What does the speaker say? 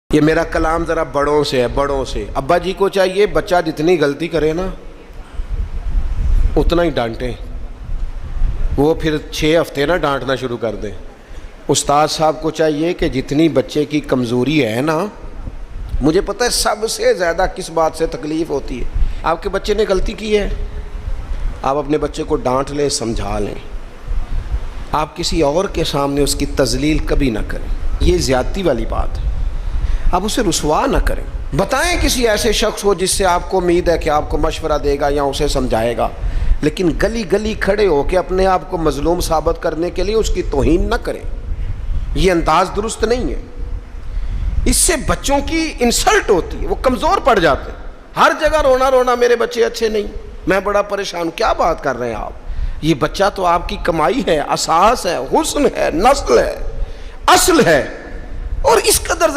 ये मेरा कलाम ज़रा बड़ों से है, बड़ों से। अब्बा जी को चाहिए बच्चा जितनी गलती करे ना उतना ही डांटें, वो फिर 6 हफ्ते ना डांटना शुरू कर दें। उस्ताद साहब को चाहिए कि जितनी बच्चे की कमज़ोरी है ना, मुझे पता है सबसे ज़्यादा किस बात से तकलीफ़ होती है। आपके बच्चे ने गलती की है, आप अपने बच्चे को डांट लें, समझा लें। आप किसी और के सामने उसकी तजलील कभी ना करें, ये ज़्यादती वाली बात है। आप उसे रुसवा ना करें। बताएं किसी ऐसे शख्स को जिससे आपको उम्मीद है कि आपको मशवरा देगा या उसे समझाएगा, लेकिन गली गली खड़े होकर अपने आप को मजलूम साबित करने के लिए उसकी तौहीन ना करें। ये अंदाज दुरुस्त नहीं है, इससे बच्चों की इंसल्ट होती है, वो कमज़ोर पड़ जाते हैं। हर जगह रोना रोना मेरे बच्चे अच्छे नहीं, मैं बड़ा परेशान हूँ। क्या बात कर रहे हैं आप? ये बच्चा तो आपकी कमाई है, असास है, हुस्न है, नस्ल है, असल है, और इस कदर